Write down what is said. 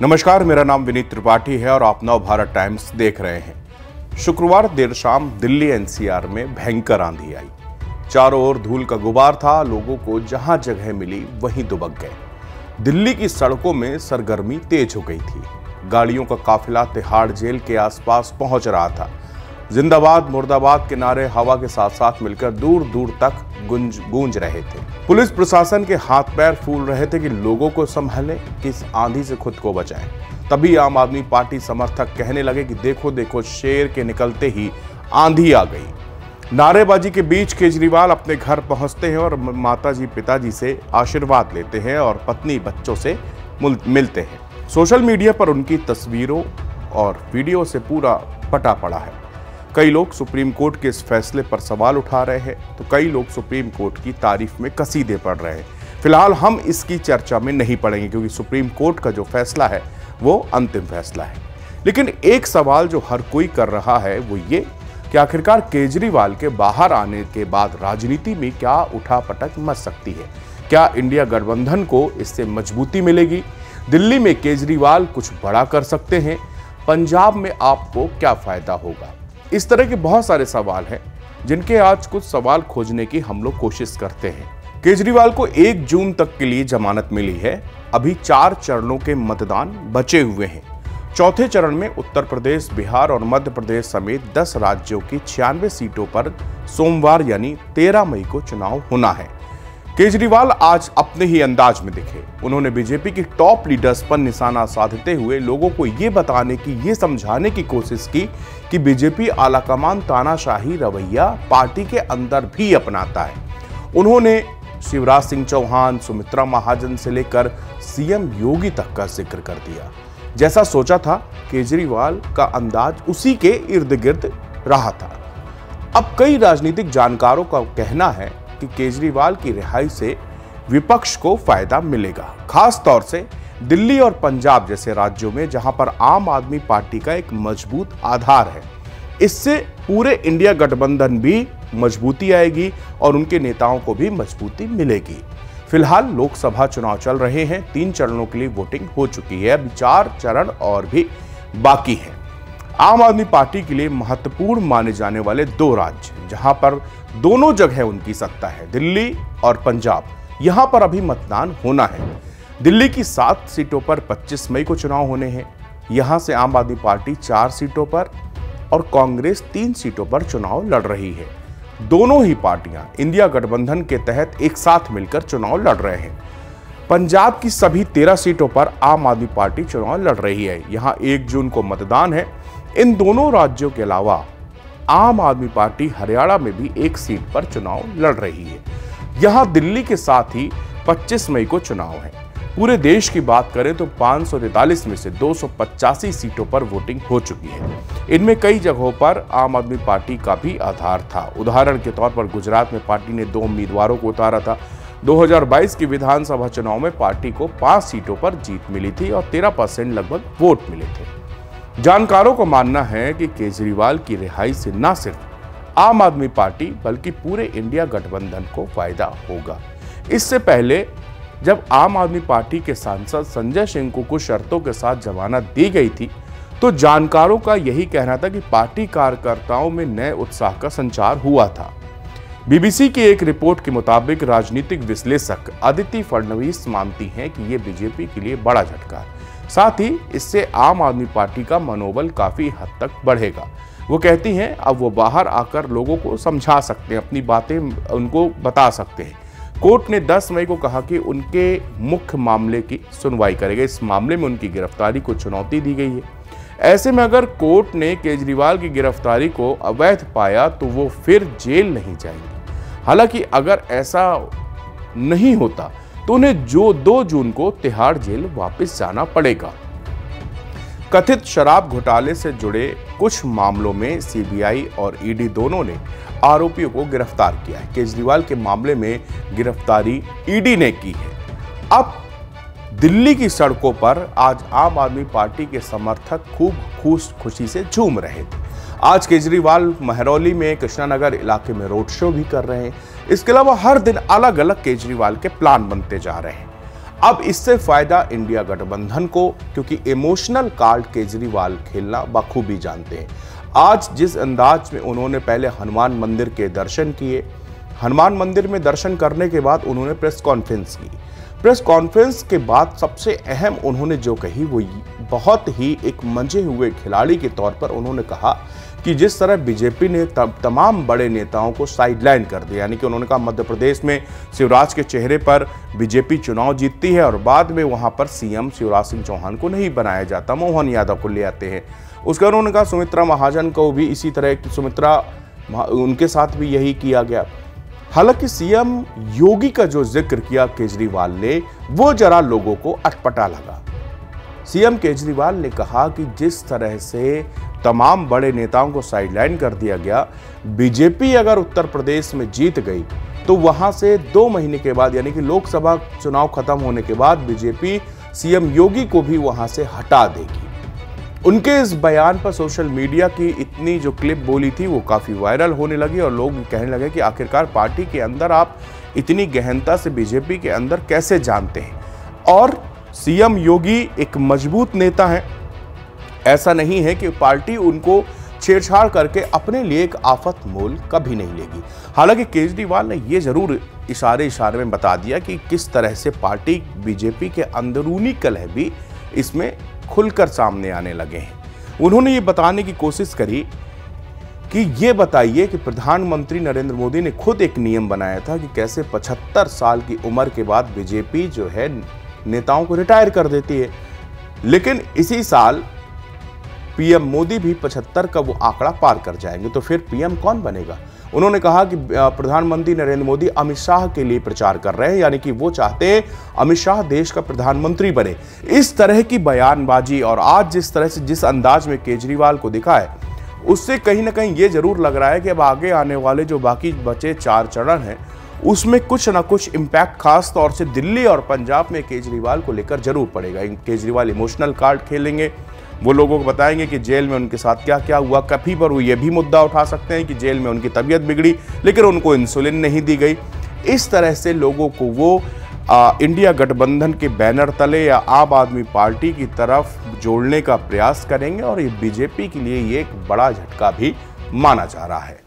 नमस्कार, मेरा नाम विनीत त्रिपाठी है और आप नव भारत टाइम्स देख रहे हैं। शुक्रवार देर शाम दिल्ली एनसीआर में भयंकर आंधी आई। चारों ओर धूल का गुबार था। लोगों को जहां जगह मिली वहीं दुबक गए। दिल्ली की सड़कों में सरगर्मी तेज हो गई थी। गाड़ियों का काफिला तिहाड़ जेल के आसपास पहुंच रहा था। जिंदाबाद मुर्दाबाद के नारे हवा के साथ साथ मिलकर दूर दूर तक गूंज रहे थे। पुलिस प्रशासन के हाथ पैर फूल रहे थे कि लोगों को संभालें, किस आंधी से खुद को बचाएं। तभी आम आदमी पार्टी समर्थक कहने लगे कि देखो देखो, शेर के निकलते ही आंधी आ गई। नारेबाजी के बीच केजरीवाल अपने घर पहुंचते हैं और माताजी पिताजी से आशीर्वाद लेते हैं और पत्नी बच्चों से मिलते हैं। सोशल मीडिया पर उनकी तस्वीरों और वीडियो से पूरा पटा पड़ा है। कई लोग सुप्रीम कोर्ट के इस फैसले पर सवाल उठा रहे हैं तो कई लोग सुप्रीम कोर्ट की तारीफ में कसीदे पढ़ रहे हैं। फिलहाल हम इसकी चर्चा में नहीं पड़ेंगे क्योंकि सुप्रीम कोर्ट का जो फैसला है वो अंतिम फैसला है। लेकिन एक सवाल जो हर कोई कर रहा है वो ये कि आखिरकार केजरीवाल के बाहर आने के बाद राजनीति में क्या उठापटक मच सकती है। क्या इंडिया गठबंधन को इससे मजबूती मिलेगी? दिल्ली में केजरीवाल कुछ बड़ा कर सकते हैं? पंजाब में आपको क्या फायदा होगा? इस तरह के बहुत सारे सवाल हैं जिनके आज कुछ सवाल खोजने की हम लोग कोशिश करते हैं। केजरीवाल को 1 जून तक के लिए जमानत मिली है। अभी 4 चरणों के मतदान बचे हुए हैं। चौथे चरण में उत्तर प्रदेश, बिहार और मध्य प्रदेश समेत 10 राज्यों की 96 सीटों पर सोमवार यानी 13 मई को चुनाव होना है। केजरीवाल आज अपने ही अंदाज में दिखे। उन्होंने बीजेपी की टॉप लीडर्स पर निशाना साधते हुए लोगों को ये बताने की, ये समझाने की कोशिश की कि बीजेपी आलाकमान तानाशाही रवैया पार्टी के अंदर भी अपनाता है। उन्होंने शिवराज सिंह चौहान, सुमित्रा महाजन से लेकर सीएम योगी तक का जिक्र कर दिया। जैसा सोचा था, केजरीवाल का अंदाज उसी के इर्द गिर्द रहा था। अब कई राजनीतिक जानकारों का कहना है कि केजरीवाल की रिहाई से विपक्ष को फायदा मिलेगा, खास तौर से दिल्ली और पंजाब जैसे राज्यों में जहां पर आम आदमी पार्टी का एक मजबूत आधार है। इससे पूरे इंडिया गठबंधन भी मजबूती आएगी और उनके नेताओं को भी मजबूती मिलेगी। फिलहाल लोकसभा चुनाव चल रहे हैं। 3 चरणों के लिए वोटिंग हो चुकी है। अभी 4 चरण और भी बाकी हैं। आम आदमी पार्टी के लिए महत्वपूर्ण माने जाने वाले 2 राज्य जहां पर दोनों जगह उनकी सत्ता है, दिल्ली और पंजाब, यहां पर अभी मतदान होना है। दिल्ली की 7 सीटों पर 25 मई को चुनाव होने हैं। यहां से आम आदमी पार्टी 4 सीटों पर और कांग्रेस 3 सीटों पर चुनाव लड़ रही है। दोनों ही पार्टियां इंडिया गठबंधन के तहत एक साथ मिलकर चुनाव लड़ रहे हैं। पंजाब की सभी 13 सीटों पर आम आदमी पार्टी चुनाव लड़ रही है। यहां 1 जून को मतदान है। इन दोनों राज्यों के अलावा आम आदमी पार्टी हरियाणा में भी 1 सीट पर चुनाव लड़ रही है। यहां दिल्ली के साथ ही 25 मई को चुनाव है। पूरे देश की बात करें तो 543 में से 285 सीटों पर वोटिंग हो चुकी है। इनमें कई जगहों पर आम आदमी पार्टी का भी आधार था। उदाहरण के तौर पर गुजरात में पार्टी ने 2 उम्मीदवारों को उतारा था। 2022 की विधानसभा चुनाव में पार्टी को 5 सीटों पर जीत मिली थी और 13% लगभग वोट मिले थे। जानकारों को मानना है कि केजरीवाल की रिहाई से न सिर्फ आम आदमी पार्टी बल्कि पूरे इंडिया गठबंधन को फायदा होगा। इससे पहले जब आम आदमी पार्टी के सांसद संजय सिंह को कुछ शर्तों के साथ जमानत दी गई थी तो जानकारों का यही कहना था कि पार्टी कार्यकर्ताओं में नए उत्साह का संचार हुआ था। बीबीसी की एक रिपोर्ट के मुताबिक राजनीतिक विश्लेषक अदिति फडणवीस मानती हैं कि यह बीजेपी के लिए बड़ा झटका है। साथ ही इससे आम आदमी पार्टी का मनोबल काफी हद तक बढ़ेगा। वो कहती हैं अब वो बाहर आकर लोगों को समझा सकते हैं, अपनी बातें उनको बता सकते हैं। कोर्ट ने 10 मई को कहा कि उनके मुख्य मामले की सुनवाई करेगा। इस मामले में उनकी गिरफ्तारी को चुनौती दी गई है। ऐसे में अगर कोर्ट ने केजरीवाल की गिरफ्तारी को अवैध पाया तो वो फिर जेल नहीं जाएंगे। हालांकि अगर ऐसा नहीं होता तो उन्हें 2 जून को तिहाड़ जेल वापस जाना पड़ेगा। कथित शराब घोटाले से जुड़े कुछ मामलों में सीबीआई और ईडी दोनों ने आरोपियों को गिरफ्तार किया है। केजरीवाल के मामले में गिरफ्तारी ईडी ने की है। अब दिल्ली की सड़कों पर आज आम आदमी पार्टी के समर्थक खूब खुशी से झूम रहे थे। आज केजरीवाल महरौली में, कृष्णानगर इलाके में रोड शो भी कर रहे हैं। इसके अलावा हर दिन अलग अलग केजरीवाल के प्लान बनते जा रहे हैं। अब इससे फायदा इंडिया गठबंधन को, क्योंकि इमोशनल कार्ड केजरीवाल खेलना बखूबी जानते हैं। आज जिस अंदाज में उन्होंने पहले हनुमान मंदिर के दर्शन किए, हनुमान मंदिर में दर्शन करने के बाद उन्होंने प्रेस कॉन्फ्रेंस की। प्रेस कॉन्फ्रेंस के बाद सबसे अहम उन्होंने जो कही वो बहुत ही एक मंजे हुए खिलाड़ी के तौर पर उन्होंने कहा कि जिस तरह बीजेपी ने तमाम बड़े नेताओं को साइडलाइन कर दिया, यानी कि उन्होंने कहा मध्य प्रदेश में शिवराज के चेहरे पर बीजेपी चुनाव जीतती है और बाद में वहां पर सीएम शिवराज सिंह चौहान को नहीं बनाया जाता, मोहन यादव को ले आते हैं। उसके बाद उन्होंने कहा सुमित्रा महाजन को भी इसी तरह उनके साथ भी यही किया गया। हालांकि सीएम योगी का जो जिक्र किया केजरीवाल ने, वो जरा लोगों को अटपटा लगा। सीएम केजरीवाल ने कहा कि जिस तरह से तमाम बड़े नेताओं को साइडलाइन कर दिया गया, बीजेपी अगर उत्तर प्रदेश में जीत गई तो वहां से 2 महीने के बाद, यानी कि लोकसभा चुनाव खत्म होने के बाद बीजेपी सीएम योगी को भी वहां से हटा देगी। उनके इस बयान पर सोशल मीडिया की इतनी जो क्लिप बोली थी वो काफी वायरल होने लगी और लोग कहने लगे कि आखिरकार पार्टी के अंदर आप इतनी गहनता से बीजेपी के अंदर कैसे जानते हैं, और सीएम योगी एक मजबूत नेता हैं। ऐसा नहीं है कि पार्टी उनको छेड़छाड़ करके अपने लिए एक आफत मोल कभी नहीं लेगी। हालांकि केजरीवाल ने यह जरूर इशारे में बता दिया कि किस तरह से पार्टी बीजेपी के अंदरूनी कलह भी इसमें खुलकर सामने आने लगे हैं। उन्होंने ये बताने की कोशिश करी कि ये बताइए कि प्रधानमंत्री नरेंद्र मोदी ने खुद एक नियम बनाया था कि कैसे 75 साल की उम्र के बाद बीजेपी जो है नेताओं को रिटायर कर देती है, लेकिन इसी साल पीएम मोदी भी 75 का वो आंकड़ा पार कर जाएंगे, तो फिर पीएम कौन बनेगा। उन्होंने कहा कि प्रधानमंत्री नरेंद्र मोदी अमित शाह के लिए प्रचार कर रहे हैं, यानी कि वो चाहते हैं अमित शाह देश का प्रधानमंत्री बने। इस तरह की बयानबाजी और आज जिस तरह से जिस अंदाज में केजरीवाल को दिखा है, उससे कहीं ना कहीं ये जरूर लग रहा है कि अब आगे आने वाले जो बाकी बचे 4 चरण हैं उसमें कुछ ना कुछ इम्पैक्ट खास तौर से दिल्ली और पंजाब में केजरीवाल को लेकर जरूर पड़ेगा। केजरीवाल इमोशनल कार्ड खेलेंगे, वो लोगों को बताएंगे कि जेल में उनके साथ क्या क्या हुआ। कभी पर वो ये भी मुद्दा उठा सकते हैं कि जेल में उनकी तबीयत बिगड़ी लेकिन उनको इंसुलिन नहीं दी गई। इस तरह से लोगों को वो इंडिया गठबंधन के बैनर तले या आम आदमी पार्टी की तरफ जोड़ने का प्रयास करेंगे और ये बीजेपी के लिए ये एक बड़ा झटका भी माना जा रहा है।